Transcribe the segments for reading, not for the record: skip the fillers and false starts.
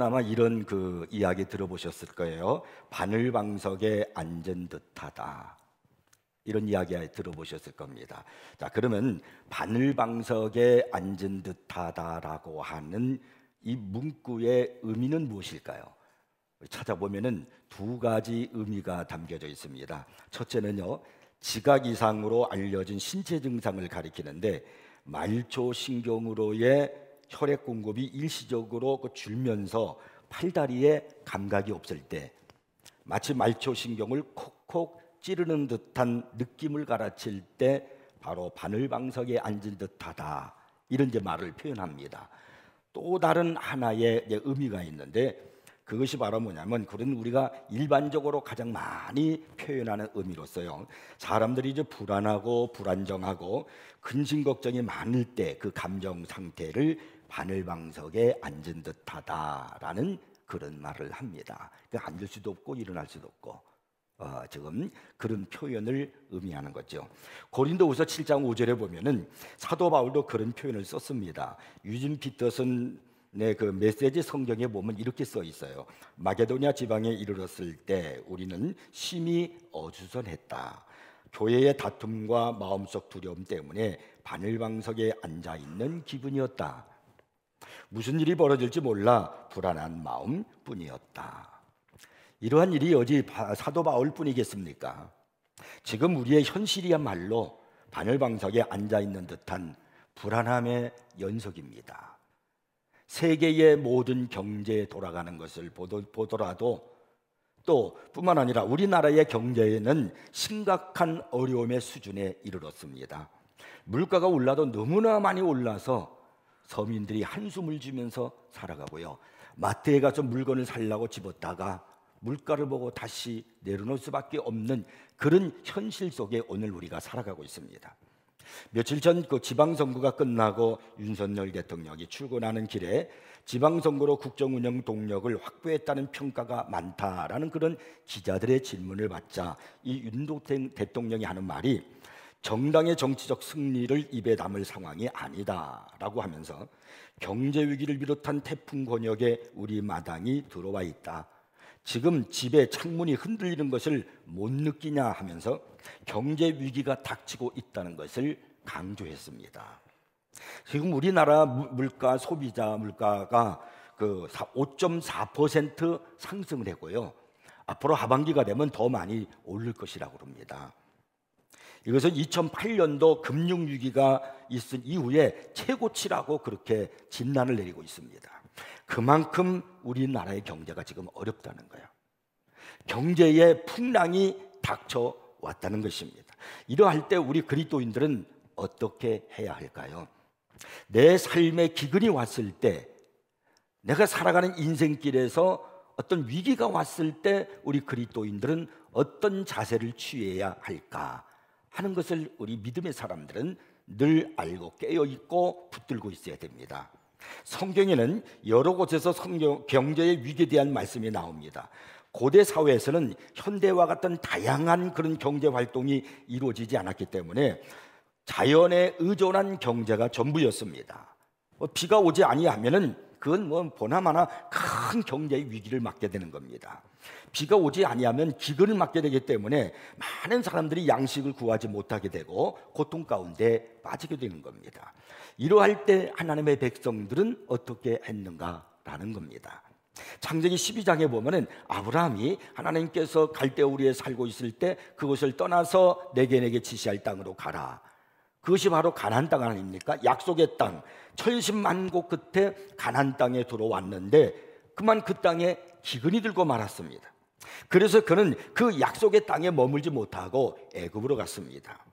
아마 이런 그 이야기 들어보셨을 거예요. 바늘방석에 앉은 듯하다. 이런 이야기 들어보셨을 겁니다. 자, 그러면 바늘방석에 앉은 듯하다라고 하는 이 문구의 의미는 무엇일까요? 찾아보면은 두 가지 의미가 담겨져 있습니다. 첫째는요, 지각 이상으로 알려진 신체 증상을 가리키는데, 말초신경으로의 혈액 공급이 일시적으로 줄면서 팔다리에 감각이 없을 때, 마치 말초신경을 콕콕 찌르는 듯한 느낌을 가르칠 때 바로 바늘방석에 앉은 듯하다, 이런 이제 말을 표현합니다. 또 다른 하나의 의미가 있는데, 그것이 바로 뭐냐면, 그런 우리가 일반적으로 가장 많이 표현하는 의미로서요, 사람들이 이제 불안하고 불안정하고 근심 걱정이 많을 때 그 감정 상태를 바늘방석에 앉은 듯하다라는 그런 말을 합니다. 그러니까 앉을 수도 없고 일어날 수도 없고, 지금 그런 표현을 의미하는 거죠. 고린도후서 7장 5절에 보면은 사도 바울도 그런 표현을 썼습니다. 유진 피터슨의 그 메시지 성경에 보면 이렇게 써 있어요. 마게도냐 지방에 이르렀을 때 우리는 심히 어수선했다. 교회의 다툼과 마음속 두려움 때문에 바늘방석에 앉아 있는 기분이었다. 무슨 일이 벌어질지 몰라 불안한 마음뿐이었다. 이러한 일이 어디 사도 바울뿐이겠습니까? 지금 우리의 현실이야말로 바늘방석에 앉아 있는 듯한 불안함의 연속입니다. 세계의 모든 경제에 돌아가는 것을 보더라도, 또 뿐만 아니라 우리나라의 경제에는 심각한 어려움의 수준에 이르렀습니다. 물가가 올라도 너무나 많이 올라서 서민들이 한숨을 쉬면서 살아가고요, 마트에 가서 물건을 사려고 집었다가 물가를 보고 다시 내려놓을 수밖에 없는 그런 현실 속에 오늘 우리가 살아가고 있습니다. 며칠 전 그 지방선거가 끝나고 윤석열 대통령이 출근하는 길에 지방선거로 국정운영 동력을 확보했다는 평가가 많다라는 그런 기자들의 질문을 받자 이 윤석열 대통령이 하는 말이 정당의 정치적 승리를 입에 담을 상황이 아니다라고 하면서 경제 위기를 비롯한 태풍 권역에 우리 마당이 들어와 있다. 지금 집에 창문이 흔들리는 것을 못 느끼냐 하면서 경제 위기가 닥치고 있다는 것을 강조했습니다. 지금 우리나라 물가, 소비자 물가가 그 5.4% 상승을 했고요, 앞으로 하반기가 되면 더 많이 오를 것이라고 합니다. 이것은 2008년도 금융위기가 있은 이후에 최고치라고 그렇게 진단을 내리고 있습니다. 그만큼 우리나라의 경제가 지금 어렵다는 거예요. 경제의 풍랑이 닥쳐왔다는 것입니다. 이러할 때 우리 그리스도인들은 어떻게 해야 할까요? 내 삶에 기근이 왔을 때, 내가 살아가는 인생길에서 어떤 위기가 왔을 때 우리 그리스도인들은 어떤 자세를 취해야 할까 하는 것을 우리 믿음의 사람들은 늘 알고 깨어있고 붙들고 있어야 됩니다. 성경에는 여러 곳에서 경제의 위기에 대한 말씀이 나옵니다. 고대 사회에서는 현대와 같은 다양한 그런 경제 활동이 이루어지지 않았기 때문에 자연에 의존한 경제가 전부였습니다. 비가 오지 아니하면은 그건 보나마나 큰 경제의 위기를 맞게 되는 겁니다. 비가 오지 아니하면 기근을 맞게 되기 때문에 많은 사람들이 양식을 구하지 못하게 되고 고통 가운데 빠지게 되는 겁니다. 이러할 때 하나님의 백성들은 어떻게 했는가라는 겁니다. 창세기 12장에 보면은 아브라함이 하나님께서 갈대우리에 살고 있을 때 그곳을 떠나서 내게 지시할 땅으로 가라. 그것이 바로 가나안 땅 아닙니까? 약속의 땅. 천신만고 끝에 가나안 땅에 들어왔는데 그만 그 땅에 기근이 들고 말았습니다. 그래서 그는 그 약속의 땅에 머물지 못하고 애굽으로 갔습니다.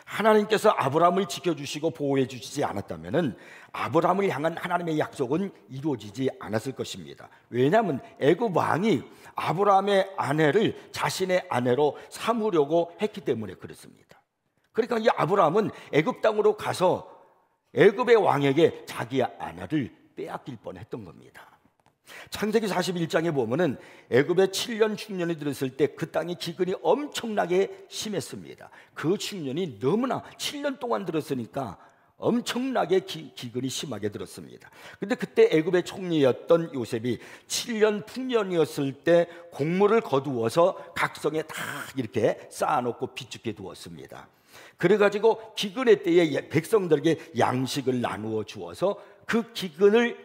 하나님께서 아브라함을 지켜주시고 보호해 주시지 않았다면 아브라함을 향한 하나님의 약속은 이루어지지 않았을 것입니다. 왜냐하면 애굽 왕이 아브라함의 아내를 자신의 아내로 삼으려고 했기 때문에 그렇습니다. 그러니까 이 아브라함은 애굽 땅으로 가서 애굽의 왕에게 자기의 아내를 빼앗길 뻔했던 겁니다. 창세기 41장에 보면은 애굽에 7년 충년이 들었을 때 그 땅의 기근이 엄청나게 심했습니다. 그 충년이 너무나 7년 동안 들었으니까 엄청나게 기근이 심하게 들었습니다. 근데 그때 애굽의 총리였던 요셉이 7년 풍년이었을 때 곡물을 거두어서 각성에 다 이렇게 쌓아놓고 비축해 두었습니다. 그래가지고 기근의 때에 백성들에게 양식을 나누어 주어서 그 기근을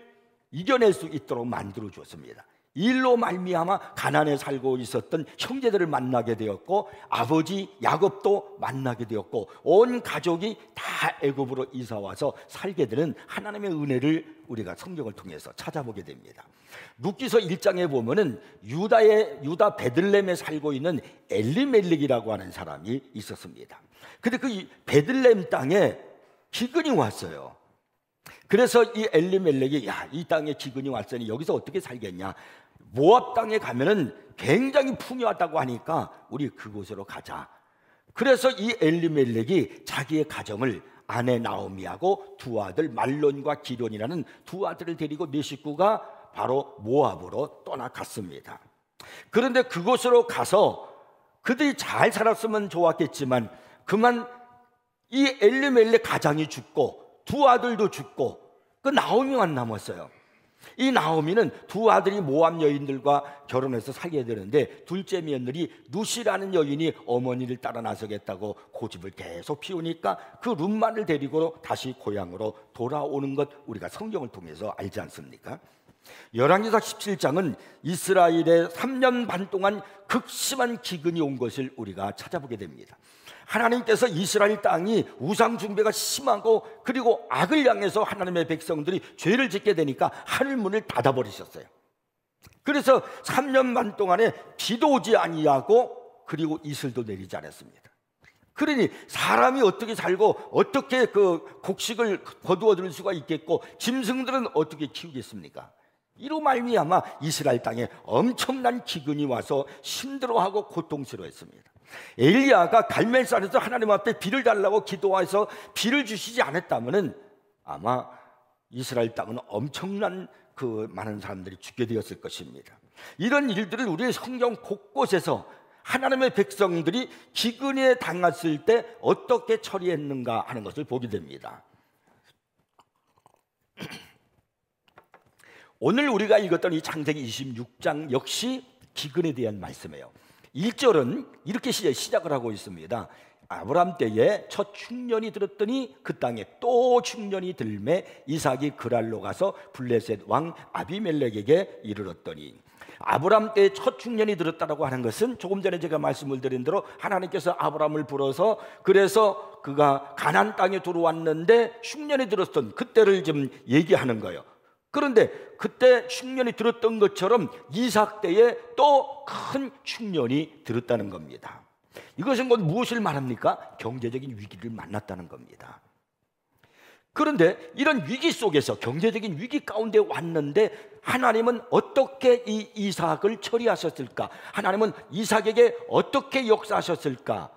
이겨낼 수 있도록 만들어 주었습니다. 일로 말미암아 가난에 살고 있었던 형제들을 만나게 되었고, 아버지 야곱도 만나게 되었고, 온 가족이 다 애굽으로 이사 와서 살게 되는 하나님의 은혜를 우리가 성경을 통해서 찾아보게 됩니다. 룻기서 1장에 보면은 유다 베들레헴에 살고 있는 엘리멜렉이라고 하는 사람이 있었습니다. 근데 그 베들레헴 땅에 기근이 왔어요. 그래서 이 엘리멜렉이 이 땅에 기근이 왔으니 여기서 어떻게 살겠냐, 모압 땅에 가면은 굉장히 풍요하다고 하니까 우리 그곳으로 가자. 그래서 이 엘리멜렉이 자기의 가정을 아내 나오미하고 두 아들 말론과 기론이라는 두 아들을 데리고 네 식구가 바로 모압으로 떠나갔습니다. 그런데 그곳으로 가서 그들이 잘 살았으면 좋았겠지만 그만 이 엘리멜렉 가장이 죽고 두 아들도 죽고 그 나오미만 남았어요. 이 나오미는 두 아들이 모압 여인들과 결혼해서 살게 되는데, 둘째 며느리 룻이라는 여인이 어머니를 따라 나서겠다고 고집을 계속 피우니까 그 룻만을 데리고 다시 고향으로 돌아오는 것 우리가 성경을 통해서 알지 않습니까? 열왕기사 17장은 이스라엘에 3년 반 동안 극심한 기근이 온 것을 우리가 찾아보게 됩니다. 하나님께서 이스라엘 땅이 우상 숭배가 심하고 그리고 악을 향해서 하나님의 백성들이 죄를 짓게 되니까 하늘문을 닫아버리셨어요. 그래서 3년 반 동안에 비도 오지 아니하고 그리고 이슬도 내리지 않았습니다. 그러니 사람이 어떻게 살고 어떻게 그 곡식을 거두어 들 수가 있겠고 짐승들은 어떻게 키우겠습니까? 이로 말미암아 이스라엘 땅에 엄청난 기근이 와서 힘들어하고 고통스러워했습니다. 엘리야가 갈멜산에서 하나님 앞에 비를 달라고 기도해서 비를 주시지 않았다면은 아마 이스라엘 땅은 엄청난 그 많은 사람들이 죽게 되었을 것입니다. 이런 일들을 우리의 성경 곳곳에서 하나님의 백성들이 기근에 당했을 때 어떻게 처리했는가 하는 것을 보게 됩니다. 오늘 우리가 읽었던 이 창세기 26장 역시 기근에 대한 말씀이에요. 1절은 이렇게 시작을 하고 있습니다. 아브람 때에 첫 흉년이 들었더니 그 땅에 또 흉년이 들매 이삭이 그랄로 가서 블레셋 왕 아비멜렉에게 이르렀더니, 아브람 때에 첫 흉년이 들었다라고 하는 것은 조금 전에 제가 말씀을 드린 대로 하나님께서 아브람을 불러서 그래서 그가 가나안 땅에 들어왔는데 흉년이 들었던 그때를 좀 얘기하는 거예요. 그런데 그때 흉년이 들었던 것처럼 이삭 때에 또 큰 흉년이 들었다는 겁니다. 이것은 곧 무엇을 말합니까? 경제적인 위기를 만났다는 겁니다. 그런데 이런 위기 속에서 경제적인 위기 가운데 왔는데 하나님은 어떻게 이 이삭을 처리하셨을까? 하나님은 이삭에게 어떻게 역사하셨을까?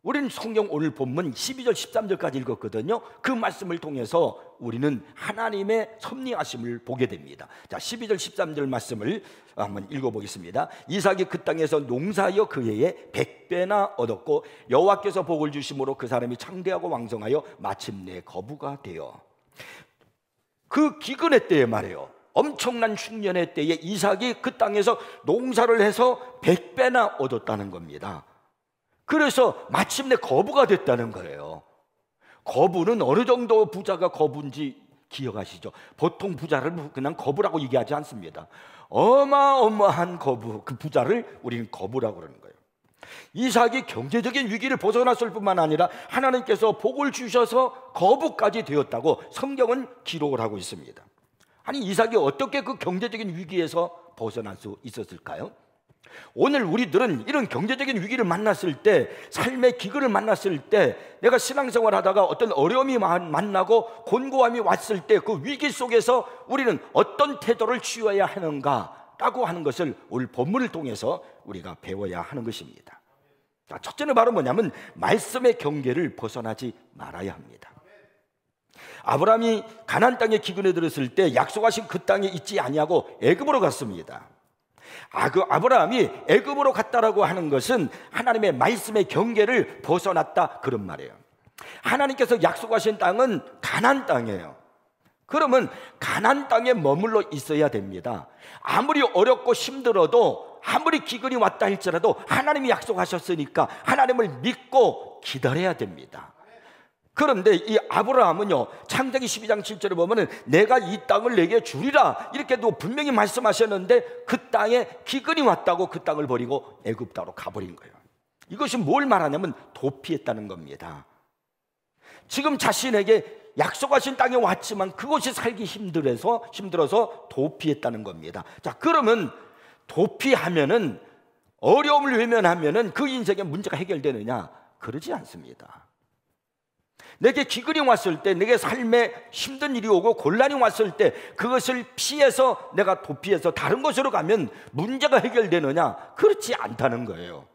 우리는 성경 오늘 본문 12절 13절까지 읽었거든요. 그 말씀을 통해서 우리는 하나님의 섭리하심을 보게 됩니다. 자, 12절 13절 말씀을 한번 읽어보겠습니다. 이삭이 그 땅에서 농사하여 그 해에 100배나 얻었고 여호와께서 복을 주심으로 그 사람이 창대하고 왕성하여 마침내 거부가 되어. 그 기근의 때에 말이에요. 엄청난 흉년의 때에 이삭이 그 땅에서 농사를 해서 100배나 얻었다는 겁니다. 그래서 마침내 거부가 됐다는 거예요. 거부는 어느 정도 부자가 거부인지 기억하시죠? 보통 부자를 그냥 거부라고 얘기하지 않습니다. 어마어마한 거부, 그 부자를 우리는 거부라고 그러는 거예요. 이삭이 경제적인 위기를 벗어났을 뿐만 아니라 하나님께서 복을 주셔서 거부까지 되었다고 성경은 기록을 하고 있습니다. 아니, 이삭이 어떻게 그 경제적인 위기에서 벗어날 수 있었을까요? 오늘 우리들은 이런 경제적인 위기를 만났을 때, 삶의 기근을 만났을 때, 내가 신앙생활 하다가 어떤 어려움이 만나고 곤고함이 왔을 때 그 위기 속에서 우리는 어떤 태도를 취해야 하는가라고 하는 것을 오늘 본문을 통해서 우리가 배워야 하는 것입니다. 첫째는 바로 뭐냐면 말씀의 경계를 벗어나지 말아야 합니다. 아브라함이 가나안 땅에 기근에 들었을 때 약속하신 그 땅에 있지 아니하고 애굽으로 갔습니다. 그 아브라함이 애굽으로 갔다라고 하는 것은 하나님의 말씀의 경계를 벗어났다, 그런 말이에요. 하나님께서 약속하신 땅은 가나안 땅이에요. 그러면 가나안 땅에 머물러 있어야 됩니다. 아무리 어렵고 힘들어도, 아무리 기근이 왔다 할지라도 하나님이 약속하셨으니까 하나님을 믿고 기다려야 됩니다. 그런데 이 아브라함은요, 창세기 12장 7절에 보면은 내가 이 땅을 내게 주리라 이렇게도 분명히 말씀하셨는데 그 땅에 기근이 왔다고 그 땅을 버리고 애굽 땅으로 가버린 거예요. 이것이 뭘 말하냐면 도피했다는 겁니다. 지금 자신에게 약속하신 땅에 왔지만 그곳이 살기 힘들어서 도피했다는 겁니다. 자, 그러면 도피하면은, 어려움을 외면하면은 그 인생의 문제가 해결되느냐? 그러지 않습니다. 내게 기근이 왔을 때, 내게 삶에 힘든 일이 오고 곤란이 왔을 때 그것을 피해서 내가 도피해서 다른 곳으로 가면 문제가 해결되느냐? 그렇지 않다는 거예요.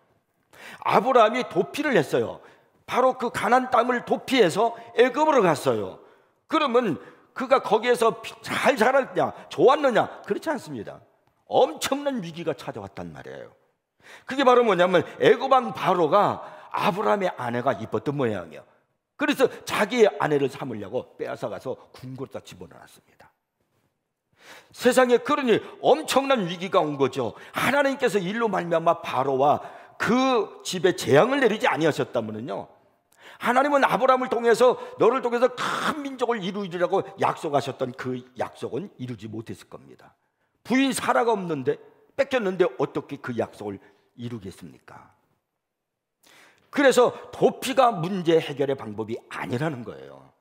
아브라함이 도피를 했어요. 바로 그 가나안 땅을 도피해서 애굽으로 갔어요. 그러면 그가 거기에서 잘 살았냐, 좋았느냐? 그렇지 않습니다. 엄청난 위기가 찾아왔단 말이에요. 그게 바로 뭐냐면 애굽 왕 바로가 아브라함의 아내가 이뻤던 모양이에요. 그래서 자기의 아내를 삼으려고 빼앗아가서 궁궐에다 집어넣었습니다. 세상에 그러니 엄청난 위기가 온 거죠. 하나님께서 일로 말미암아 바로와 그 집에 재앙을 내리지 아니하셨다면요, 하나님은 아브라함을 통해서 너를 통해서 큰 민족을 이루리라고 약속하셨던 그 약속은 이루지 못했을 겁니다. 부인 사라가 없는데, 뺏겼는데 어떻게 그 약속을 이루겠습니까? 그래서 도피가 문제 해결의 방법이 아니라는 거예요.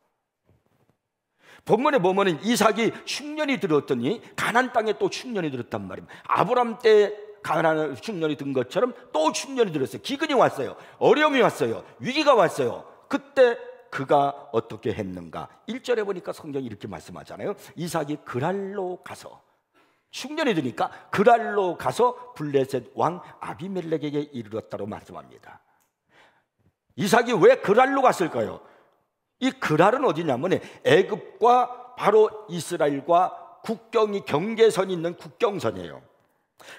본문에 보면은 이삭이 흉년이 들었더니 가나안 땅에 또 흉년이 들었단 말입니다. 아브라함 때 가나안 흉년이 든 것처럼 또 흉년이 들었어요. 기근이 왔어요. 어려움이 왔어요. 위기가 왔어요. 그때 그가 어떻게 했는가? 1절에 보니까 성경이 이렇게 말씀하잖아요. 이삭이 그랄로 가서, 흉년이 드니까 그랄로 가서 블레셋 왕 아비멜렉에게 이르렀다고 말씀합니다. 이삭이 왜 그랄로 갔을까요? 이 그랄은 어디냐면 애굽과 바로 이스라엘과 국경이, 경계선이 있는 국경선이에요.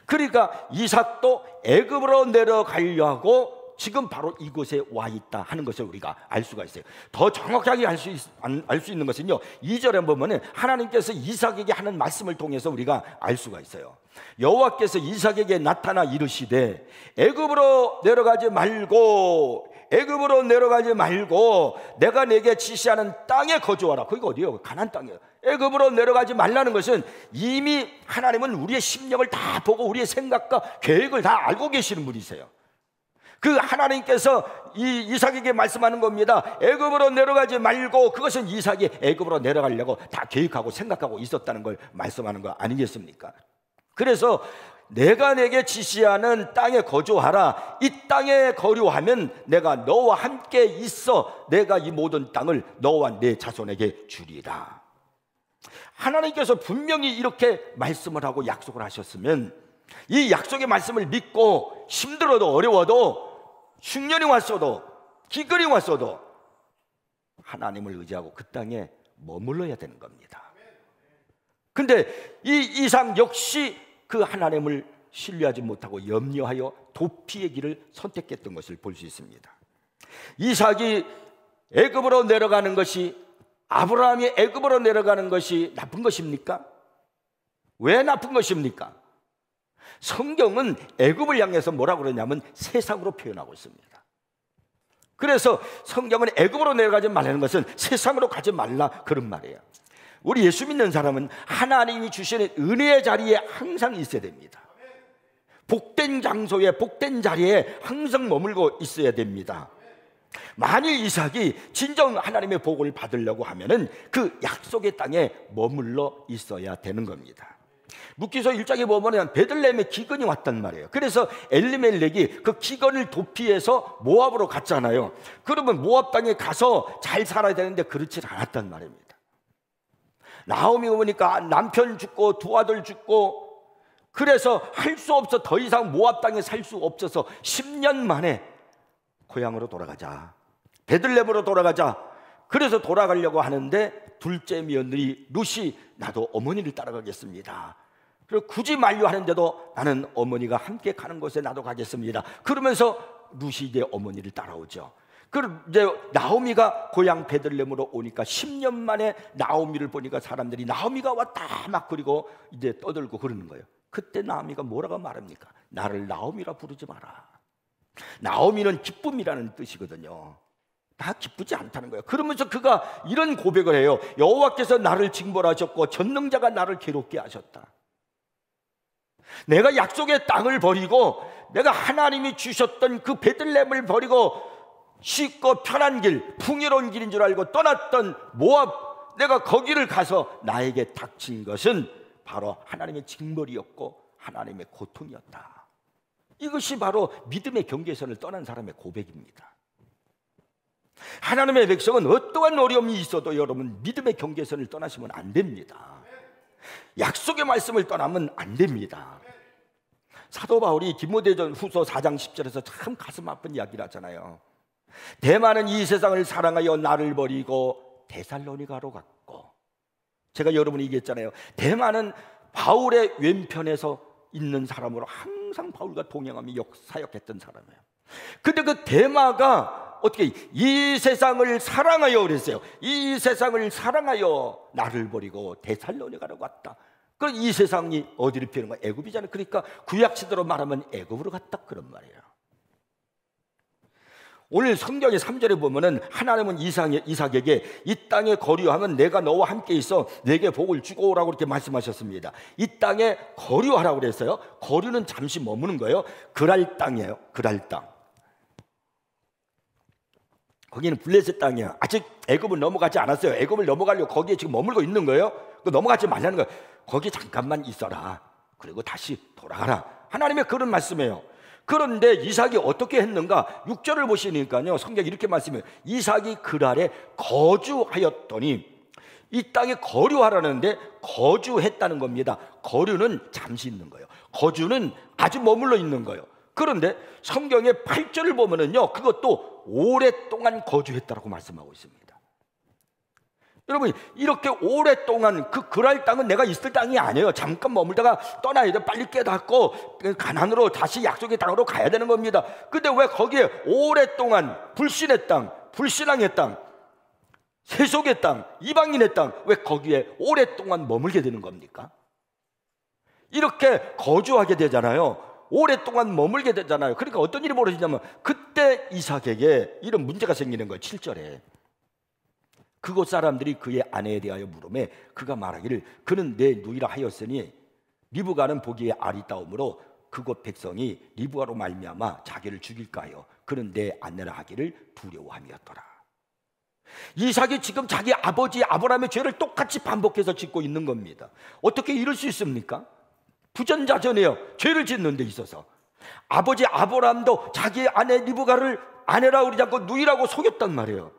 그러니까 이삭도 애굽으로 내려가려 하고 지금 바로 이곳에 와 있다 하는 것을 우리가 알 수가 있어요. 더 정확하게 알 수 있는 것은요, 2절에 보면 하나님께서 이삭에게 하는 말씀을 통해서 우리가 알 수가 있어요. 여호와께서 이삭에게 나타나 이르시되 애굽으로 내려가지 말고 내가 내게 지시하는 땅에 거주하라. 거기가 어디예요? 가나안 땅이에요. 애굽으로 내려가지 말라는 것은 이미 하나님은 우리의 심령을 다 보고 우리의 생각과 계획을 다 알고 계시는 분이세요. 그 하나님께서 이삭에게 말씀하는 겁니다. 애굽으로 내려가지 말고, 그것은 이삭이 애굽으로 내려가려고 다 계획하고 생각하고 있었다는 걸 말씀하는 거 아니겠습니까? 그래서 내가 내게 지시하는 땅에 거주하라. 이 땅에 거류하면 내가 너와 함께 있어 내가 이 모든 땅을 너와 내 자손에게 주리라. 하나님께서 분명히 이렇게 말씀을 하고 약속을 하셨으면 이 약속의 말씀을 믿고 힘들어도 어려워도 흉년이 왔어도 기근이 왔어도 하나님을 의지하고 그 땅에 머물러야 되는 겁니다. 근데 이 이삭 역시 그 하나님을 신뢰하지 못하고 염려하여 도피의 길을 선택했던 것을 볼 수 있습니다. 이삭이 애굽으로 내려가는 것이, 아브라함이 애굽으로 내려가는 것이 나쁜 것입니까? 왜 나쁜 것입니까? 성경은 애굽을 향해서 뭐라고 그러냐면 세상으로 표현하고 있습니다. 그래서 성경은 애굽으로 내려가지 말라는 것은 세상으로 가지 말라 그런 말이에요. 우리 예수 믿는 사람은 하나님이 주시는 은혜의 자리에 항상 있어야 됩니다. 복된 장소에, 복된 자리에 항상 머물고 있어야 됩니다. 만일 이삭이 진정 하나님의 복을 받으려고 하면은 그 약속의 땅에 머물러 있어야 되는 겁니다. 룻기서 1장에 보면 베들레헴에 기근이 왔단 말이에요. 그래서 엘리멜렉이 그 기근을 도피해서 모압으로 갔잖아요. 그러면 모압 땅에 가서 잘 살아야 되는데 그렇지 않았단 말입니다. 나오미 오니까 남편 죽고 두 아들 죽고, 그래서 할 수 없어 더 이상 모압 땅에 살 수 없어서 10년 만에 고향으로 돌아가자, 베들레헴으로 돌아가자. 그래서 돌아가려고 하는데 둘째 며느리 룻이 나도 어머니를 따라가겠습니다. 그리고 굳이 만류하는데도 나는 어머니가 함께 가는 곳에 나도 가겠습니다. 그러면서 룻이 이제 어머니를 따라오죠. 그 이제 나오미가 고향 베들레헴으로 오니까 10년 만에 나오미를 보니까 사람들이 나오미가 왔다 막 그리고 이제 떠들고 그러는 거예요. 그때 나오미가 뭐라고 말합니까? 나를 나오미라 부르지 마라. 나오미는 기쁨이라는 뜻이거든요. 나 기쁘지 않다는 거예요. 그러면서 그가 이런 고백을 해요. 여호와께서 나를 징벌하셨고 전능자가 나를 괴롭게 하셨다. 내가 약속의 땅을 버리고 내가 하나님이 주셨던 그 베들레헴을 버리고 쉽고 편한 길, 풍요로운 길인 줄 알고 떠났던 모압, 내가 거기를 가서 나에게 닥친 것은 바로 하나님의 징벌이었고 하나님의 고통이었다. 이것이 바로 믿음의 경계선을 떠난 사람의 고백입니다. 하나님의 백성은 어떠한 어려움이 있어도 여러분 믿음의 경계선을 떠나시면 안 됩니다. 약속의 말씀을 떠나면 안 됩니다. 사도 바울이 디모데 후서 4장 10절에서 참 가슴 아픈 이야기를 하잖아요. 대만은 이 세상을 사랑하여 나를 버리고 데살로니가로 갔고, 제가 여러분이 얘기했잖아요. 대만은 바울의 왼편에서 있는 사람으로 항상 바울과 동행하며 사역했던 사람이에요. 근데 그 대마가 어떻게 이 세상을 사랑하여 그랬어요. 이 세상을 사랑하여 나를 버리고 데살로니가로 갔다. 그럼 이 세상이 어디를 피하는 거야? 애굽이잖아요. 그러니까 구약시대로 말하면 애굽으로 갔다 그런 말이에요. 오늘 성경의 3절에 보면은 하나님은 이삭에게 이 땅에 거류하면 내가 너와 함께 있어 내게 복을 주고 오라고 이렇게 말씀하셨습니다. 이 땅에 거류하라고 그랬어요. 거류는 잠시 머무는 거예요. 그랄 땅이에요. 그랄 땅. 거기는 블레셋 땅이에요. 아직 애굽은 넘어가지 않았어요. 애굽을 넘어가려고 거기에 지금 머물고 있는 거예요. 넘어가지 말라는 거예요. 거기 잠깐만 있어라. 그리고 다시 돌아가라. 하나님의 그런 말씀이에요. 그런데 이삭이 어떻게 했는가? 6절을 보시니까요, 성경이 이렇게 말씀해요. 이삭이 그랄에 거주하였더니, 이 땅에 거류하라는데 거주했다는 겁니다. 거류는 잠시 있는 거예요. 거주는 아주 머물러 있는 거예요. 그런데 성경의 8절을 보면은요, 그것도 오랫동안 거주했다라고 말씀하고 있습니다. 여러분, 이렇게 오랫동안 그 그랄 땅은 내가 있을 땅이 아니에요. 잠깐 머물다가 떠나야 돼. 빨리 깨닫고 가나안으로 다시 약속의 땅으로 가야 되는 겁니다. 근데 왜 거기에 오랫동안 불신의 땅, 불신앙의 땅, 세속의 땅, 이방인의 땅, 왜 거기에 오랫동안 머물게 되는 겁니까? 이렇게 거주하게 되잖아요. 오랫동안 머물게 되잖아요. 그러니까 어떤 일이 벌어지냐면 그때 이삭에게 이런 문제가 생기는 거예요. 7절에 그곳 사람들이 그의 아내에 대하여 물으매 그가 말하기를 그는 내 누이라 하였으니 리브가는 보기에 아리따움으로 그곳 백성이 리브가로 말미암아 자기를 죽일까 하여 그는 내 아내라 하기를 두려워함이었더라. 이삭이 지금 자기 아버지 아브라함의 죄를 똑같이 반복해서 짓고 있는 겁니다. 어떻게 이럴 수 있습니까? 부전자전이에요. 죄를 짓는 데 있어서 아버지 아브라함도 자기 아내 리브가를 아내라고 그러지 않고 누이라고 속였단 말이에요.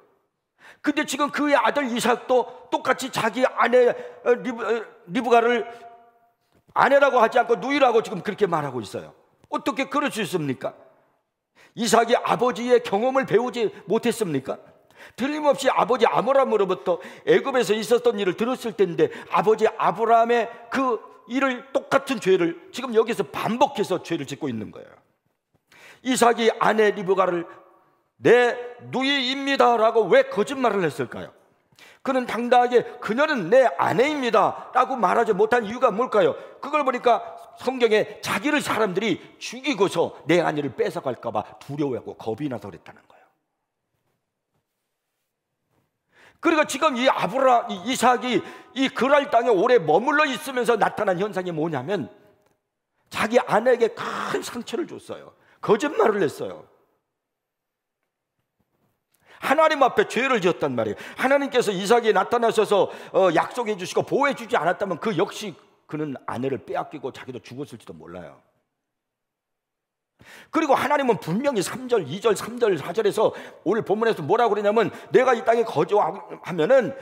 근데 지금 그의 아들 이삭도 똑같이 자기 아내 리브가를 아내라고 하지 않고 누이라고 지금 그렇게 말하고 있어요. 어떻게 그럴 수 있습니까? 이삭이 아버지의 경험을 배우지 못했습니까? 틀림없이 아버지 아브라함으로부터 애굽에서 있었던 일을 들었을 텐데 아버지 아브라함의 그 일을 똑같은 죄를 지금 여기서 반복해서 죄를 짓고 있는 거예요. 이삭이 아내 리브가를 내 누이입니다 라고 왜 거짓말을 했을까요? 그는 당당하게 그녀는 내 아내입니다 라고 말하지 못한 이유가 뭘까요? 그걸 보니까 성경에 자기를 사람들이 죽이고서 내 아내를 뺏어갈까 봐 두려워하고 겁이 나서 그랬다는 거예요. 그러니까 지금 이삭이 이 그랄 땅에 오래 머물러 있으면서 나타난 현상이 뭐냐면 자기 아내에게 큰 상처를 줬어요. 거짓말을 했어요. 하나님 앞에 죄를 지었단 말이에요. 하나님께서 이삭이 나타나셔서 약속해 주시고 보호해 주지 않았다면 그 역시 그는 아내를 빼앗기고 자기도 죽었을지도 몰라요. 그리고 하나님은 분명히 3절, 2절, 3절, 4절에서 오늘 본문에서 뭐라고 그러냐면 내가 이 땅에 거류하면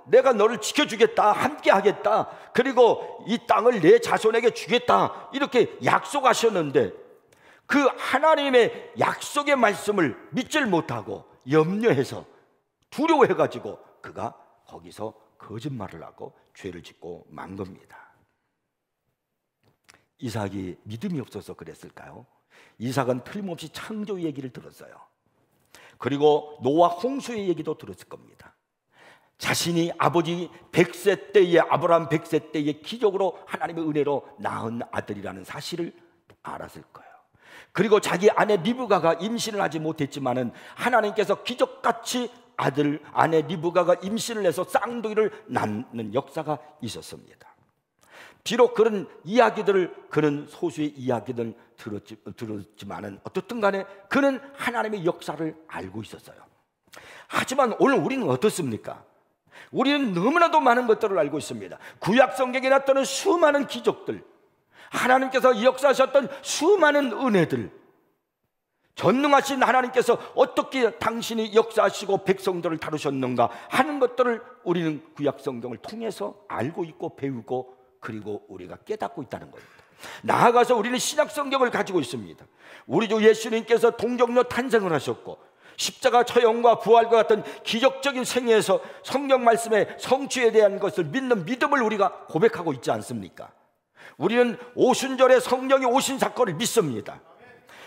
내가 너를 지켜주겠다, 함께 하겠다, 그리고 이 땅을 내 자손에게 주겠다 이렇게 약속하셨는데 그 하나님의 약속의 말씀을 믿질 못하고 염려해서 두려워해가지고 그가 거기서 거짓말을 하고 죄를 짓고 만 겁니다. 이삭이 믿음이 없어서 그랬을까요? 이삭은 틀림없이 창조 얘기를 들었어요. 그리고 노아 홍수의 얘기도 들었을 겁니다. 자신이 아버지 100세 때에, 아브라함 100세 때에 기적으로 하나님의 은혜로 낳은 아들이라는 사실을 알았을 거예요. 그리고 자기 아내 리브가가 임신을 하지 못했지만은 하나님께서 기적같이 아내 리브가가 임신을 해서 쌍둥이를 낳는 역사가 있었습니다. 비록 그런 이야기들을, 그런 소수의 이야기들을 들었지만은 어떻든 간에 그는 하나님의 역사를 알고 있었어요. 하지만 오늘 우리는 어떻습니까? 우리는 너무나도 많은 것들을 알고 있습니다. 구약 성경에 나타나는 수많은 기적들, 하나님께서 역사하셨던 수많은 은혜들, 전능하신 하나님께서 어떻게 당신이 역사하시고 백성들을 다루셨는가 하는 것들을 우리는 구약 성경을 통해서 알고 있고 배우고, 그리고 우리가 깨닫고 있다는 겁니다. 나아가서 우리는 신약 성경을 가지고 있습니다. 우리 주 예수님께서 동정녀 탄생을 하셨고 십자가 처형과 부활과 같은 기적적인 생애에서 성경 말씀의 성취에 대한 것을 믿는 믿음을 우리가 고백하고 있지 않습니까? 우리는 오순절에 성령이 오신 사건을 믿습니다.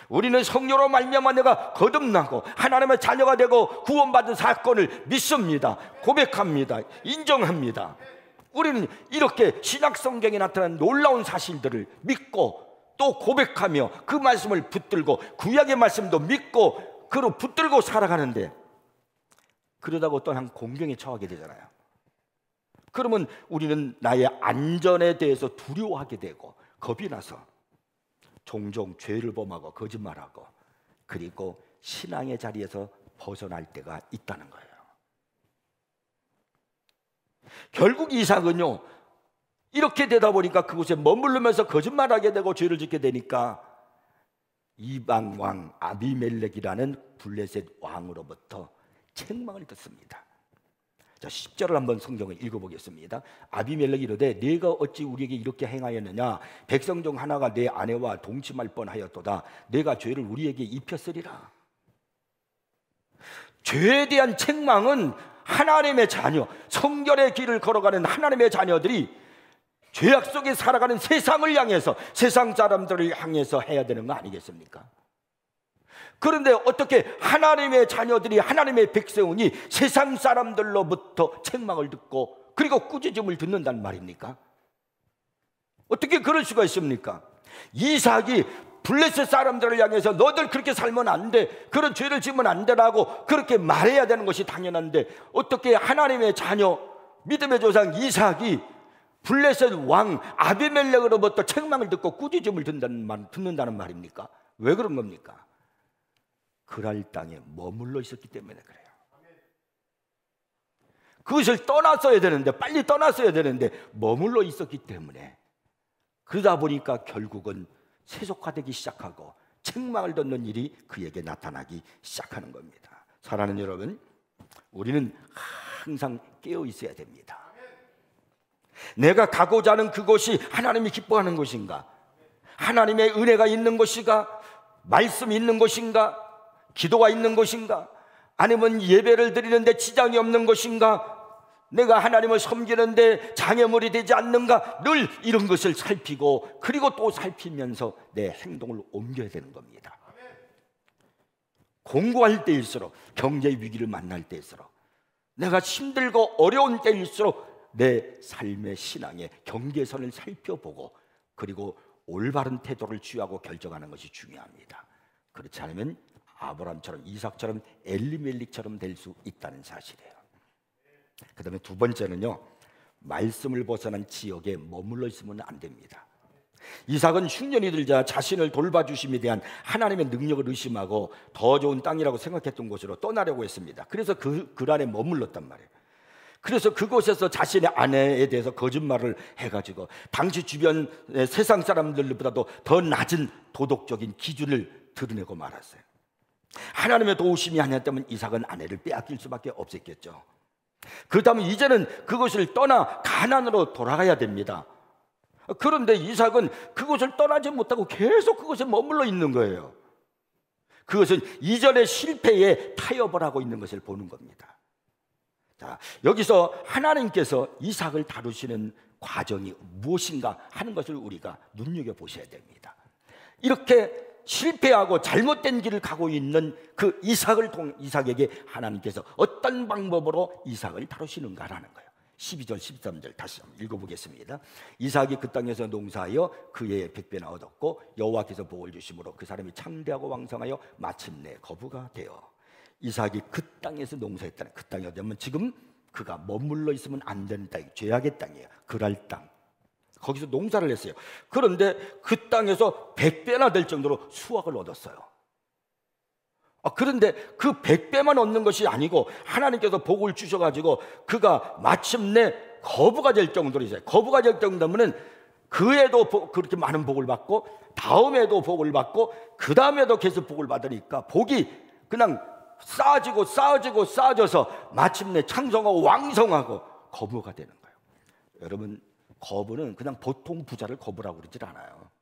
우리는 성령으로 말미암아 내가 거듭나고 하나님의 자녀가 되고 구원받은 사건을 믿습니다. 고백합니다. 인정합니다. 우리는 이렇게 신약 성경에 나타난 놀라운 사실들을 믿고 또 고백하며 그 말씀을 붙들고 구약의 말씀도 믿고 그로 붙들고 살아가는데, 그러다가 어떤 한 공경에 처하게 되잖아요. 그러면 우리는 나의 안전에 대해서 두려워하게 되고 겁이 나서 종종 죄를 범하고 거짓말하고, 그리고 신앙의 자리에서 벗어날 때가 있다는 거예요. 결국 이삭은요, 이렇게 되다 보니까 그곳에 머무르면서 거짓말하게 되고 죄를 짓게 되니까 이방 왕 아비멜렉이라는 블레셋 왕으로부터 책망을 듣습니다. 자, 10절을 한번 성경을 읽어보겠습니다. 아비멜렉이 이르되 네가 어찌 우리에게 이렇게 행하였느냐? 백성 중 하나가 내 아내와 동침할 뻔하였도다. 내가 죄를 우리에게 입혔으리라. 죄에 대한 책망은 하나님의 자녀, 성결의 길을 걸어가는 하나님의 자녀들이 죄악 속에 살아가는 세상을 향해서, 세상 사람들을 향해서 해야 되는 거 아니겠습니까? 그런데 어떻게 하나님의 자녀들이, 하나님의 백성이 세상 사람들로부터 책망을 듣고 그리고 꾸짖음을 듣는단 말입니까? 어떻게 그럴 수가 있습니까? 이삭이 블레셋 사람들을 향해서 너들 그렇게 살면 안 돼, 그런 죄를 지으면 안 되라고 그렇게 말해야 되는 것이 당연한데, 어떻게 하나님의 자녀, 믿음의 조상 이삭이 블레셋 왕 아비멜렉으로부터 책망을 듣고 꾸짖음을 듣는다는 말입니까? 왜 그런 겁니까? 그랄 땅에 머물러 있었기 때문에 그래요. 그것을 떠났어야 되는데, 빨리 떠났어야 되는데 머물러 있었기 때문에, 그러다 보니까 결국은 세속화되기 시작하고 책망을 듣는 일이 그에게 나타나기 시작하는 겁니다. 사랑하는 여러분, 우리는 항상 깨어 있어야 됩니다. 내가 가고자 하는 그곳이 하나님이 기뻐하는 곳인가? 하나님의 은혜가 있는 곳인가? 말씀이 있는 곳인가? 기도가 있는 곳인가? 아니면 예배를 드리는데 지장이 없는 곳인가? 내가 하나님을 섬기는데 장애물이 되지 않는가? 늘 이런 것을 살피고, 그리고 또 살피면서 내 행동을 옮겨야 되는 겁니다. 공부할 때일수록, 경제 위기를 만날 때일수록, 내가 힘들고 어려운 때일수록 내 삶의 신앙의 경계선을 살펴보고, 그리고 올바른 태도를 취하고 결정하는 것이 중요합니다. 그렇지 않으면 아브라함처럼, 이삭처럼, 엘리멜렉처럼 될 수 있다는 사실이에요. 그 다음에 두 번째는요, 말씀을 벗어난 지역에 머물러 있으면 안 됩니다. 이삭은 흉년이 들자 자신을 돌봐주심에 대한 하나님의 능력을 의심하고 더 좋은 땅이라고 생각했던 곳으로 떠나려고 했습니다. 그래서 그 안에 머물렀단 말이에요. 그래서 그곳에서 자신의 아내에 대해서 거짓말을 해가지고 당시 주변 세상 사람들보다도 더 낮은 도덕적인 기준을 드러내고 말았어요. 하나님의 도우심이 아니었다면 이삭은 아내를 빼앗길 수밖에 없었겠죠. 그렇다면 이제는 그것을 떠나 가나안으로 돌아가야 됩니다. 그런데 이삭은 그곳을 떠나지 못하고 계속 그곳에 머물러 있는 거예요. 그것은 이전의 실패에 타협을 하고 있는 것을 보는 겁니다. 자, 여기서 하나님께서 이삭을 다루시는 과정이 무엇인가 하는 것을 우리가 눈여겨보셔야 됩니다. 이렇게 실패하고 잘못된 길을 가고 있는 그 이삭에게 하나님께서 어떤 방법으로 이삭을 다루시는가라는 거예요. 12절 13절 다시 한번 읽어보겠습니다. 이삭이 그 땅에서 농사하여 그의 100배나 얻었고 여호와께서 복을 주심으로 그 사람이 창대하고 왕성하여 마침내 거부가 되어. 이삭이 그 땅에서 농사했다는, 그 땅이 어디냐면 지금 그가 머물러 있으면 안 되는 땅이 죄악의 땅이에요. 그랄 땅. 거기서 농사를 했어요. 그런데 그 땅에서 100배나 될 정도로 수확을 얻었어요. 그런데 그 100배만 얻는 것이 아니고 하나님께서 복을 주셔가지고 그가 마침내 거부가 될 정도로 있어요. 거부가 될 정도면 그에도 그렇게 많은 복을 받고 다음에도 복을 받고 그 다음에도 계속 복을 받으니까 복이 그냥 쌓아져서 마침내 창성하고 왕성하고 거부가 되는 거예요. 여러분, 거부는 그냥 보통 부자를 거부라고 그러질 않아요.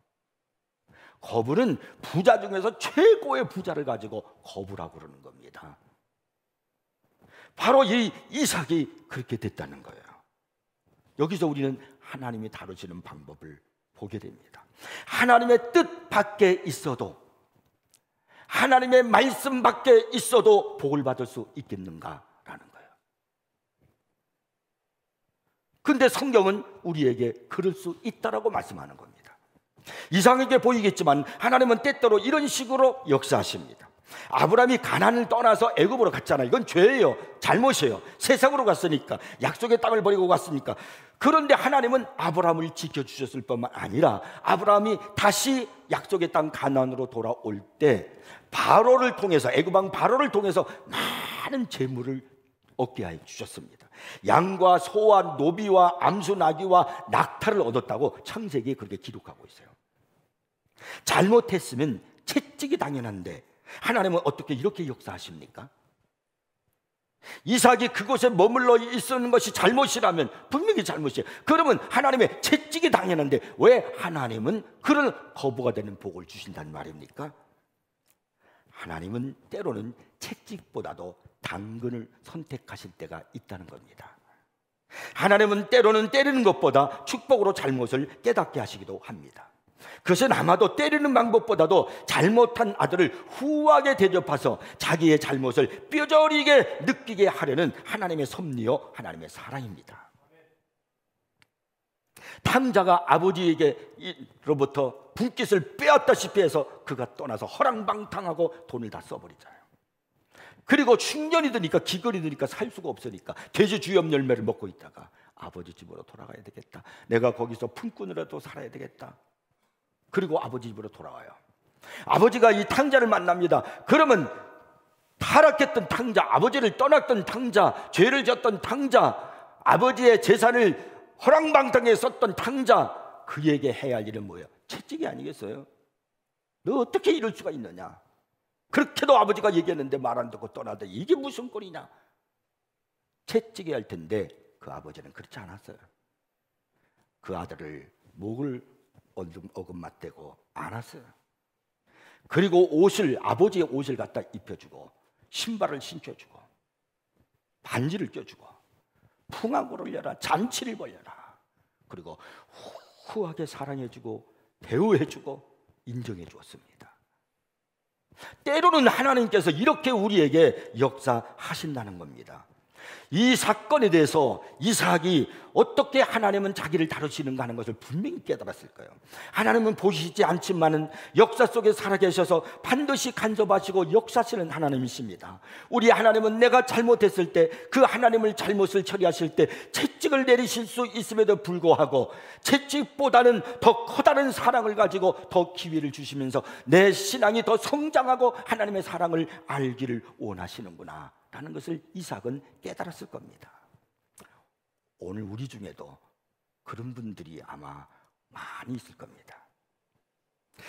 거부는 부자 중에서 최고의 부자를 가지고 거부라고 그러는 겁니다. 바로 이 이삭이 그렇게 됐다는 거예요. 여기서 우리는 하나님이 다루시는 방법을 보게 됩니다. 하나님의 뜻 밖에 있어도, 하나님의 말씀 밖에 있어도 복을 받을 수 있겠는가라는 거예요. 근데 성경은 우리에게 그럴 수 있다라고 말씀하는 겁니다. 이상하게 보이겠지만 하나님은 때때로 이런 식으로 역사하십니다. 아브라함이 가나안을 떠나서 애굽으로 갔잖아요. 이건 죄예요. 잘못이에요. 세상으로 갔으니까, 약속의 땅을 버리고 갔으니까. 그런데 하나님은 아브라함을 지켜주셨을 뿐만 아니라 아브라함이 다시 약속의 땅 가나안으로 돌아올 때 바로를 통해서, 애굽 왕 바로를 통해서 많은 재물을 얻게 해 주셨습니다. 양과 소와 노비와 암수 나귀와 낙타를 얻었다고 창세기에 그렇게 기록하고 있어요. 잘못했으면 채찍이 당연한데 하나님은 어떻게 이렇게 역사하십니까? 이삭이 그곳에 머물러 있는 것이 잘못이라면 분명히 잘못이에요. 그러면 하나님의 채찍이 당연한데 왜 하나님은 그런 거부가 되는 복을 주신다는 말입니까? 하나님은 때로는 채찍보다도 당근을 선택하실 때가 있다는 겁니다. 하나님은 때로는 때리는 것보다 축복으로 잘못을 깨닫게 하시기도 합니다. 그것은 아마도 때리는 방법보다도 잘못한 아들을 후하게 대접해서 자기의 잘못을 뼈저리게 느끼게 하려는 하나님의 섭리요, 하나님의 사랑입니다. 탕자가 아버지에게로부터 분깃을 빼앗다시피 해서 그가 떠나서 허랑방탕하고 돈을 다 써버리잖아요. 그리고 충년이 드니까, 기근이 드니까 살 수가 없으니까 돼지 주염 열매를 먹고 있다가 아버지 집으로 돌아가야 되겠다, 내가 거기서 품꾼으로도 살아야 되겠다. 그리고 아버지 집으로 돌아와요. 아버지가 이 탕자를 만납니다. 그러면 타락했던 탕자, 아버지를 떠났던 탕자, 죄를 졌던 탕자, 아버지의 재산을 허랑방탕에 썼던 탕자, 그에게 해야 할 일은 뭐예요? 채찍이 아니겠어요? 너 어떻게 이럴 수가 있느냐? 그렇게도 아버지가 얘기했는데 말 안 듣고 떠나다, 이게 무슨 꼴이냐? 채찍이 할 텐데 그 아버지는 그렇지 않았어요. 그 아들을 목을 어금맞대고 안았어요. 그리고 옷을, 아버지의 옷을 갖다 입혀주고 신발을 신겨주고 반지를 껴주고 풍악을 열라, 잔치를 벌여라. 그리고 후하게 사랑해주고 대우해주고 인정해 주었습니다. 때로는 하나님께서 이렇게 우리에게 역사하신다는 겁니다. 이 사건에 대해서 이삭이 어떻게 하나님은 자기를 다루시는가 하는 것을 분명히 깨달았을 거예요. 하나님은 보시지 않지만은 역사 속에 살아계셔서 반드시 간섭하시고 역사하시는 하나님이십니다. 우리 하나님은 내가 잘못했을 때 그 하나님을 잘못을 처리하실 때 채찍을 내리실 수 있음에도 불구하고 채찍보다는 더 커다란 사랑을 가지고 더 기회를 주시면서 내 신앙이 더 성장하고 하나님의 사랑을 알기를 원하시는구나 라는 것을 이삭은 깨달았을 겁니다. 오늘 우리 중에도 그런 분들이 아마 많이 있을 겁니다.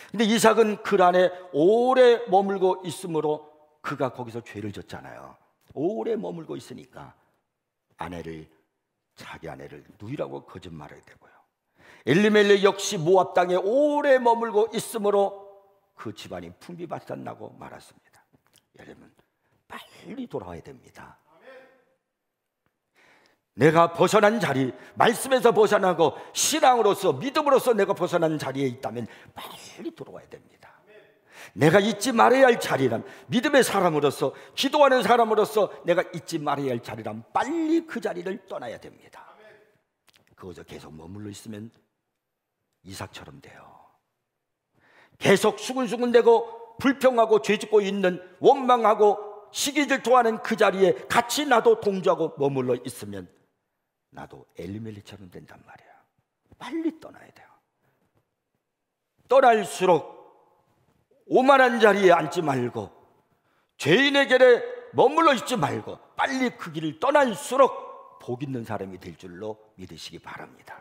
근데 이삭은 그 안에 오래 머물고 있으므로 그가 거기서 죄를 졌잖아요. 오래 머물고 있으니까 자기 아내를 누이라고 거짓말하게 되고요. 엘리멜렉 역시 모압 땅에 오래 머물고 있으므로 그 집안이 풍비박산 나고 말았습니다. 여러분, 빨리 돌아와야 됩니다. 내가 벗어난 자리, 말씀에서 벗어나고 신앙으로서, 믿음으로서 내가 벗어난 자리에 있다면 빨리 돌아와야 됩니다. 내가 잊지 말아야 할 자리란, 믿음의 사람으로서, 기도하는 사람으로서 내가 잊지 말아야 할 자리란 빨리 그 자리를 떠나야 됩니다. 그것을 계속 머물러 있으면 이삭처럼 돼요. 계속 수근수근대고 불평하고 죄짓고 있는, 원망하고 시기질투하는 그 자리에 같이 나도 동조하고 머물러 있으면 나도 엘리멜렉처럼 된단 말이야. 빨리 떠나야 돼요. 떠날수록 오만한 자리에 앉지 말고, 죄인의 곁에 머물러 있지 말고 빨리 그 길을 떠날수록 복 있는 사람이 될 줄로 믿으시기 바랍니다.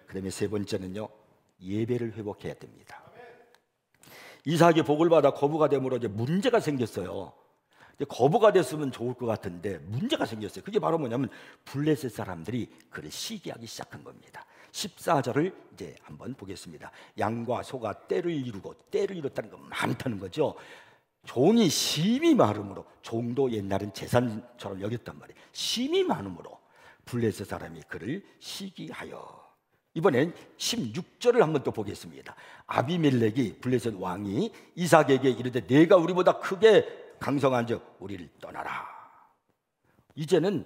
그 다음에 세 번째는요, 예배를 회복해야 됩니다. 이삭이 복을 받아 거부가 됨으로 이제 문제가 생겼어요. 이제 거부가 됐으면 좋을 것 같은데 문제가 생겼어요. 그게 바로 뭐냐면 블레셋 사람들이 그를 시기하기 시작한 겁니다. 14절을 이제 한번 보겠습니다. 양과 소가 때를 이루고, 때를 이뤘다는 건 많다는 거죠. 종이 심이 많음으로, 종도 옛날엔 재산처럼 여겼단 말이에요. 심이 많음으로 블레셋 사람이 그를 시기하여. 이번엔 16절을 한번 또 보겠습니다. 아비멜렉이, 블레셋 왕이 이삭에게 이르되 내가 우리보다 크게 강성한즉 우리를 떠나라. 이제는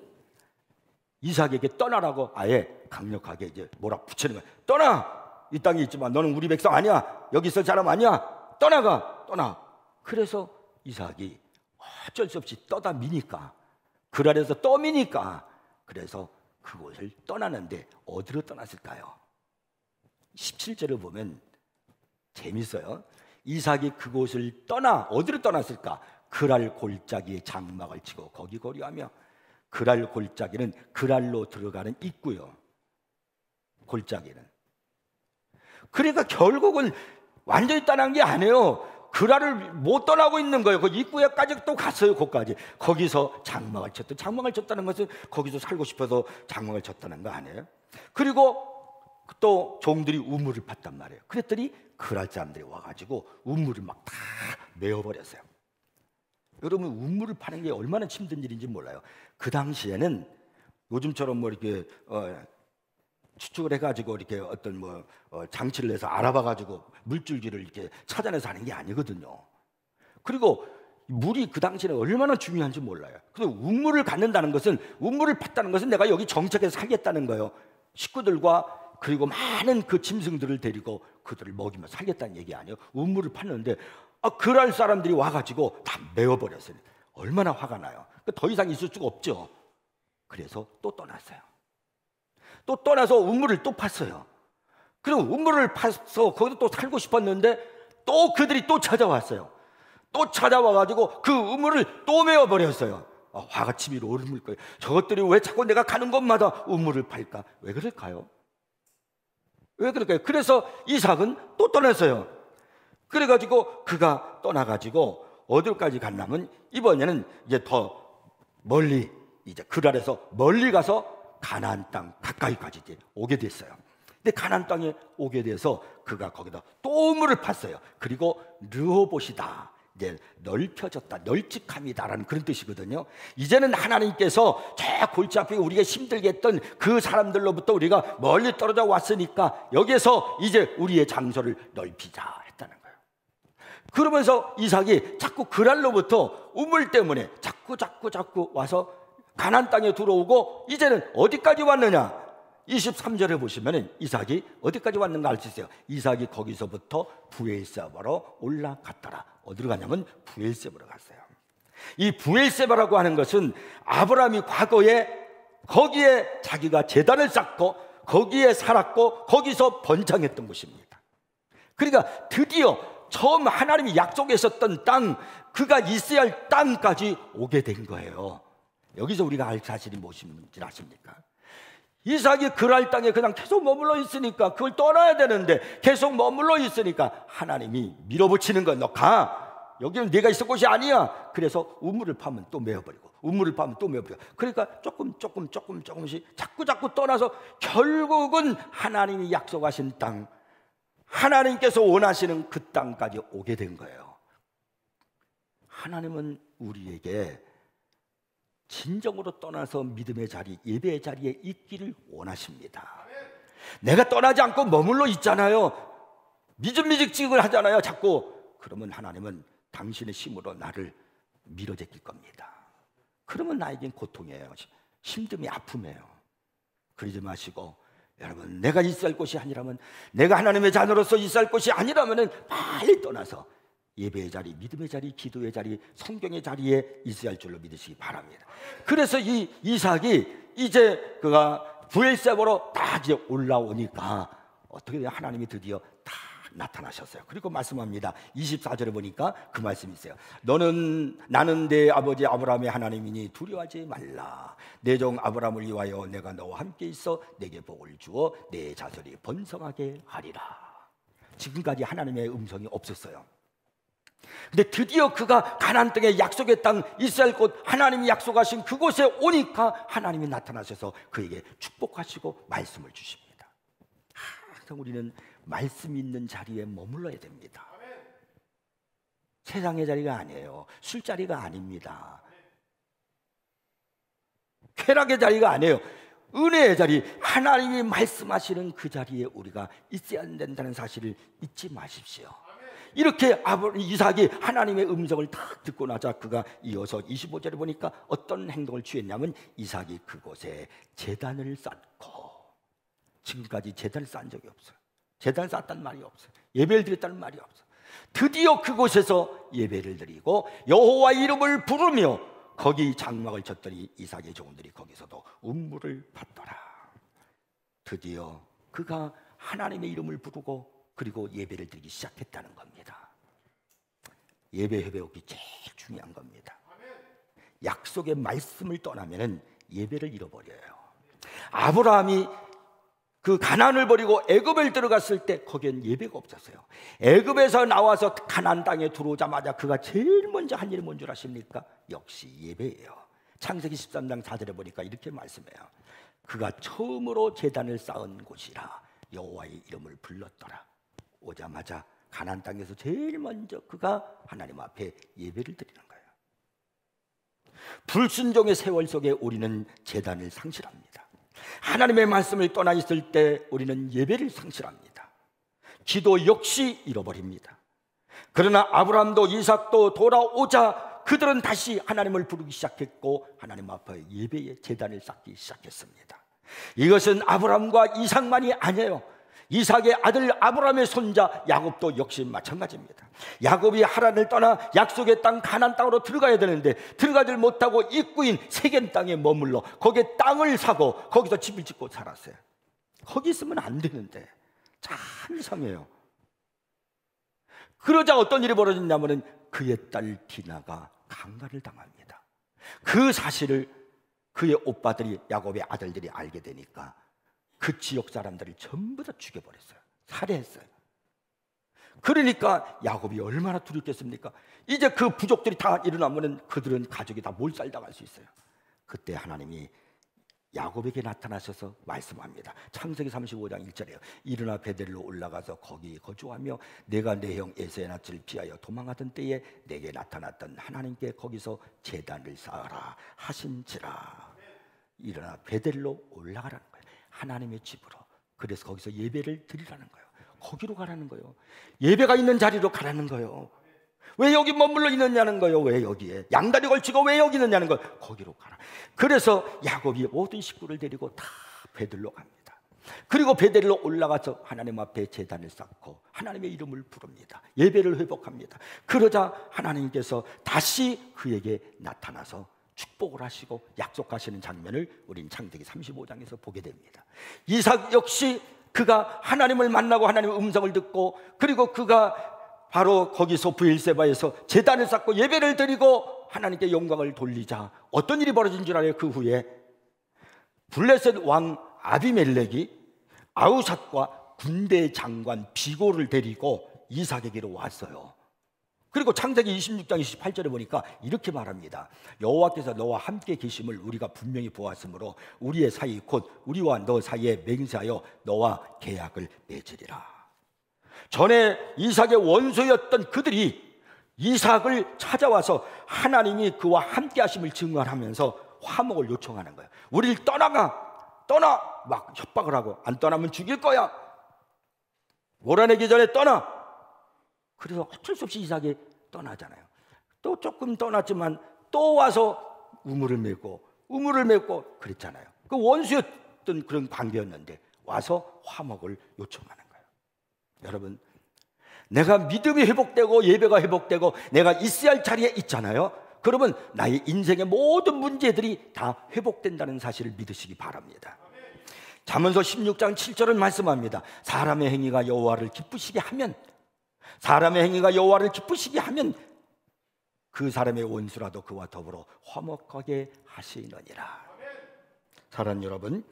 이삭에게 떠나라고 아예 강력하게 이제 몰아붙이는 거야. 떠나! 이 땅에 있지만 너는 우리 백성 아니야. 여기 있을 사람 아니야. 떠나가, 떠나. 그래서 이삭이 어쩔 수 없이 떠다 미니까, 그 아래서 떠미니까, 그래서 그곳을 떠나는데 어디로 떠났을까요? 17절을 보면 재밌어요. 이삭이 그곳을 떠나 어디로 떠났을까? 그랄 골짜기에 장막을 치고 거기 거류하며. 그랄 골짜기는 그랄로 들어가는 입구요, 골짜기는. 그러니까 결국은 완전히 떠난 게 아니에요. 그랄을 못 떠나고 있는 거예요. 그 입구에까지 또 갔어요. 거기까지. 거기서 장막을 쳤다. 장막을 쳤다는 것은 거기서 살고 싶어서 장막을 쳤다는 거 아니에요? 그리고 또 종들이 우물을 팠단 말이에요. 그랬더니 그랄 사람들이 와가지고 우물을 막 다 메워버렸어요. 여러분, 우물을 파는 게 얼마나 힘든 일인지 몰라요. 그 당시에는 요즘처럼 뭐 이렇게 추측을 해가지고 이렇게 어떤 장치를 해서 알아봐가지고 물줄기를 이렇게 찾아내서 하는 게 아니거든요. 그리고 물이 그 당시에는 얼마나 중요한지 몰라요. 그래서 우물을 갖는다는 것은, 우물을 팠다는 것은 내가 여기 정착해서 살겠다는 거예요. 식구들과 그리고 많은 그 짐승들을 데리고 그들을 먹이며 살겠다는 얘기 아니에요. 우물을 팠는데 그랄 사람들이 와가지고 다 메워버렸어요. 얼마나 화가 나요. 더 이상 있을 수가 없죠. 그래서 또 떠났어요. 또 떠나서 우물을 또 팠어요. 그리고 우물을 파서 거기서 또 살고 싶었는데 또 그들이 또 찾아왔어요. 또 찾아와가지고 그 우물을 또 메워버렸어요. 화가 치밀어 오를 거예요. 저것들이 왜 자꾸 내가 가는 곳마다 우물을 팔까? 왜 그럴까요? 왜 그럴까요? 그래서 이삭은 또 떠났어요. 그래가지고 그가 떠나가지고 어디까지 갔냐면 이번에는 이제 더 멀리, 이제 그랄에서 멀리 가서 가나안 땅 가까이까지 이제 오게 됐어요. 근데 가나안 땅에 오게 돼서 그가 거기다 또 우물을 팠어요. 그리고 르호봇이다, 이제 넓혀졌다, 널찍함이다라는 그런 뜻이거든요. 이제는 하나님께서 저 골치 아프게 우리가 힘들게 했던 그 사람들로부터 우리가 멀리 떨어져 왔으니까 여기에서 이제 우리의 장소를 넓히자 했다는 거예요. 그러면서 이삭이 자꾸 그랄로부터 우물 때문에 자꾸 와서 가나안 땅에 들어오고, 이제는 어디까지 왔느냐? 23절에 보시면 이삭이 어디까지 왔는가 알 수 있어요. 이삭이 거기서부터 부엘세바로 올라갔더라. 어디로 가냐면 부엘세바로 갔어요. 이 부엘세바라고 하는 것은 아브라함이 과거에 거기에 자기가 제단을 쌓고 거기에 살았고 거기서 번창했던 곳입니다. 그러니까 드디어 처음 하나님이 약속하셨던 땅, 그가 있어야 할 땅까지 오게 된 거예요. 여기서 우리가 알 사실이 무엇인지 아십니까? 이삭이 그랄 땅에 그냥 계속 머물러 있으니까, 그걸 떠나야 되는데 계속 머물러 있으니까 하나님이 밀어붙이는 거야. 너 가, 여기는 네가 있을 곳이 아니야. 그래서 우물을 파면 또 메워버리고, 우물을 파면 또 메워버리고, 그러니까 조금씩 자꾸 떠나서 결국은 하나님이 약속하신 땅, 하나님께서 원하시는 그 땅까지 오게 된 거예요. 하나님은 우리에게 진정으로 떠나서 믿음의 자리, 예배의 자리에 있기를 원하십니다. 내가 떠나지 않고 머물러 있잖아요. 미직을 하잖아요. 자꾸. 그러면 하나님은 당신의 힘으로 나를 밀어제낄 겁니다. 그러면 나에겐 고통이에요. 힘듦이 아픔이에요. 그러지 마시고 여러분, 내가 있어야 할 곳이 아니라면, 내가 하나님의 자녀로서 있어야 할 곳이 아니라면 빨리 떠나서 예배의 자리, 믿음의 자리, 기도의 자리, 성경의 자리에 있어야 할 줄로 믿으시기 바랍니다. 그래서 이 이삭이 이제 그가 브엘세바로 딱 이제 올라오니까 어떻게 돼요? 하나님이 드디어 딱 나타나셨어요. 그리고 말씀합니다. 24절에 보니까 그 말씀이 있어요. 나는 내 아버지 아브라함의 하나님이니 두려워하지 말라. 내 종 아브라함을 위하여 내가 너와 함께 있어 내게 복을 주어 내 자손이 번성하게 하리라. 지금까지 하나님의 음성이 없었어요. 근데 드디어 그가 가나안 땅의 약속의 땅, 이스라엘 곳, 하나님이 약속하신 그곳에 오니까 하나님이 나타나셔서 그에게 축복하시고 말씀을 주십니다. 항상 우리는 말씀 있는 자리에 머물러야 됩니다. 세상의 자리가 아니에요. 술자리가 아닙니다. 쾌락의 자리가 아니에요. 은혜의 자리, 하나님이 말씀하시는 그 자리에 우리가 있어야 된다는 사실을 잊지 마십시오. 이렇게 이삭이 하나님의 음성을 딱 듣고 나자 그가 이어서 25절에 보니까 어떤 행동을 취했냐면 이삭이 그곳에 제단을 쌓고, 지금까지 제단을 쌓은 적이 없어요. 제단을 쌓았다는 말이 없어요. 예배를 드렸다는 말이 없어요. 드디어 그곳에서 예배를 드리고 여호와의 이름을 부르며 거기 장막을 쳤더니 이삭의 종들이 거기서도 음물을 받더라. 드디어 그가 하나님의 이름을 부르고 그리고 예배를 드리기 시작했다는 겁니다. 예배 회복이 제일 중요한 겁니다. 약속의 말씀을 떠나면 예배를 잃어버려요. 아브라함이 그 가나안을 버리고 애굽에 들어갔을 때 거기엔 예배가 없었어요. 애굽에서 나와서 가나안 땅에 들어오자마자 그가 제일 먼저 한 일이 뭔 줄 아십니까? 역시 예배예요. 창세기 13장 4절에 보니까 이렇게 말씀해요. 그가 처음으로 제단을 쌓은 곳이라 여호와의 이름을 불렀더라. 오자마자 가나안 땅에서 제일 먼저 그가 하나님 앞에 예배를 드리는 거예요. 불순종의 세월 속에 우리는 제단을 상실합니다. 하나님의 말씀을 떠나 있을 때 우리는 예배를 상실합니다. 기도 역시 잃어버립니다. 그러나 아브라함도 이삭도 돌아오자 그들은 다시 하나님을 부르기 시작했고 하나님 앞에 예배의 제단을 쌓기 시작했습니다. 이것은 아브라함과 이삭만이 아니에요. 이삭의 아들 아브라함의 손자 야곱도 역시 마찬가지입니다. 야곱이 하란을 떠나 약속의 땅 가나안 땅으로 들어가야 되는데 들어가질 못하고 입구인 세겜 땅에 머물러 거기에 땅을 사고 거기서 집을 짓고 살았어요. 거기 있으면 안 되는데 참 이상해요. 그러자 어떤 일이 벌어졌냐면 그의 딸 디나가 강간을 당합니다. 그 사실을 그의 오빠들이 야곱의 아들들이 알게 되니까 그 지역 사람들을 전부 다 죽여버렸어요. 살해했어요. 그러니까 야곱이 얼마나 두렵겠습니까? 이제 그 부족들이 다 일어나면 그들은 가족이 다 몰살당할 수 있어요. 그때 하나님이 야곱에게 나타나셔서 말씀합니다. 창세기 35장 1절에요. 일어나 베델로 올라가서 거기 거주하며 내가 내 형 에서의 낯을 피하여 도망하던 때에 내게 나타났던 하나님께 거기서 제단을 쌓아라 하신지라. 일어나 베델로 올라가라는 거예요. 하나님의 집으로. 그래서 거기서 예배를 드리라는 거예요. 거기로 가라는 거예요. 예배가 있는 자리로 가라는 거예요. 왜 여기 머물러 있느냐는 거예요. 왜 여기에 양다리 걸치고 왜 여기 있느냐는 거예요. 거기로 가라. 그래서 야곱이 모든 식구를 데리고 다 베들로 갑니다. 그리고 베들로 올라가서 하나님 앞에 제단을 쌓고 하나님의 이름을 부릅니다. 예배를 회복합니다. 그러자 하나님께서 다시 그에게 나타나서 축복을 하시고 약속하시는 장면을 우린 창세기 35장에서 보게 됩니다. 이삭 역시 그가 하나님을 만나고 하나님의 음성을 듣고 그리고 그가 바로 거기서 브엘세바에서 제단을 쌓고 예배를 드리고 하나님께 영광을 돌리자 어떤 일이 벌어진 줄 알아요? 그 후에 블레셋 왕 아비멜렉이 아우삿과 군대 장관 비고를 데리고 이삭에게로 왔어요. 그리고 창세기 26장 28절에 보니까 이렇게 말합니다. 여호와께서 너와 함께 계심을 우리가 분명히 보았으므로 우리의 사이 곧 우리와 너 사이에 맹세하여 너와 계약을 맺으리라. 전에 이삭의 원수였던 그들이 이삭을 찾아와서 하나님이 그와 함께 하심을 증언하면서 화목을 요청하는 거예요. 우리를 떠나 막 협박을 하고 안 떠나면 죽일 거야. 몰아내기 전에 떠나. 그래서 어쩔 수 없이 이삭이 떠나잖아요. 또 조금 떠났지만 또 와서 우물을 맺고 그랬잖아요. 그 원수였던 그런 관계였는데 와서 화목을 요청하는 거예요. 여러분, 내가 믿음이 회복되고 예배가 회복되고 내가 있어야 할 자리에 있잖아요. 그러면 나의 인생의 모든 문제들이 다 회복된다는 사실을 믿으시기 바랍니다. 잠언서 16장 7절은 말씀합니다. 사람의 행위가 여호와를 기쁘시게 하면 그 사람의 원수라도 그와 더불어 화목하게 하시느니라. 사랑하는 여러분,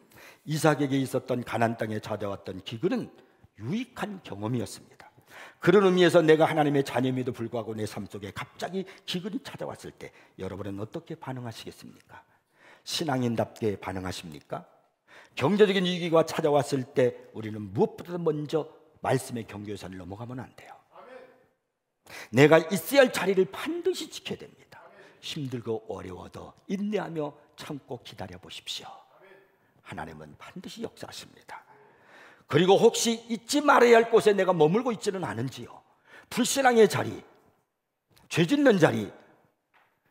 이삭에게 있었던 가나안 땅에 찾아왔던 기근은 유익한 경험이었습니다. 그런 의미에서 내가 하나님의 자녀임에도 불구하고 내 삶 속에 갑자기 기근이 찾아왔을 때 여러분은 어떻게 반응하시겠습니까? 신앙인답게 반응하십니까? 경제적인 위기가 찾아왔을 때 우리는 무엇보다도 먼저 말씀의 경계선을 넘어가면 안 돼요. 내가 있어야 할 자리를 반드시 지켜야 됩니다. 힘들고 어려워도 인내하며 참고 기다려 보십시오. 하나님은 반드시 역사하십니다. 그리고 혹시 잊지 말아야 할 곳에 내가 머물고 있지는 않은지요? 불신앙의 자리, 죄 짓는 자리,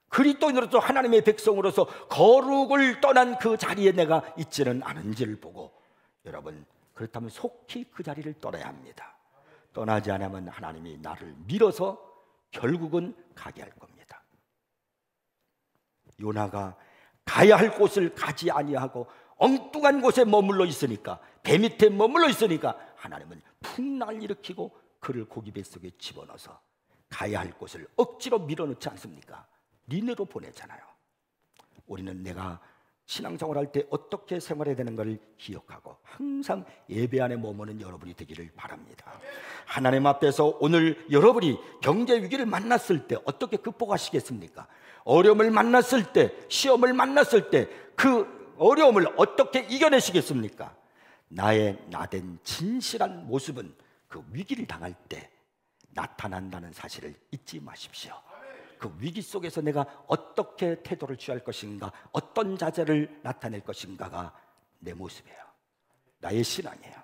그리스도인으로서 하나님의 백성으로서 거룩을 떠난 그 자리에 내가 있지는 않은지를 보고 여러분, 그렇다면 속히 그 자리를 떠나야 합니다. 떠나지 않으면 하나님이 나를 밀어서 결국은 가게 할 겁니다. 요나가 가야 할 곳을 가지 아니하고 엉뚱한 곳에 머물러 있으니까, 배 밑에 머물러 있으니까 하나님은 풍랑을 일으키고 그를 고기 뱃속에 집어넣어서 가야 할 곳을 억지로 밀어넣지 않습니까? 니네로 보내잖아요. 우리는 내가 신앙생활할 때 어떻게 생활해야 되는 걸 기억하고 항상 예배 안에 머무는 여러분이 되기를 바랍니다. 하나님 앞에서 오늘 여러분이 경제 위기를 만났을 때 어떻게 극복하시겠습니까? 어려움을 만났을 때, 시험을 만났을 때 그 어려움을 어떻게 이겨내시겠습니까? 나의 나된 진실한 모습은 그 위기를 당할 때 나타난다는 사실을 잊지 마십시오. 그 위기 속에서 내가 어떻게 태도를 취할 것인가, 어떤 자세를 나타낼 것인가가 내 모습이에요. 나의 신앙이에요.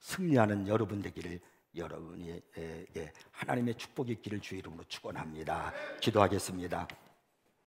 승리하는 여러분 되기를, 여러분에게 하나님의 축복이 있기를 주의 이름으로 축원합니다. 기도하겠습니다.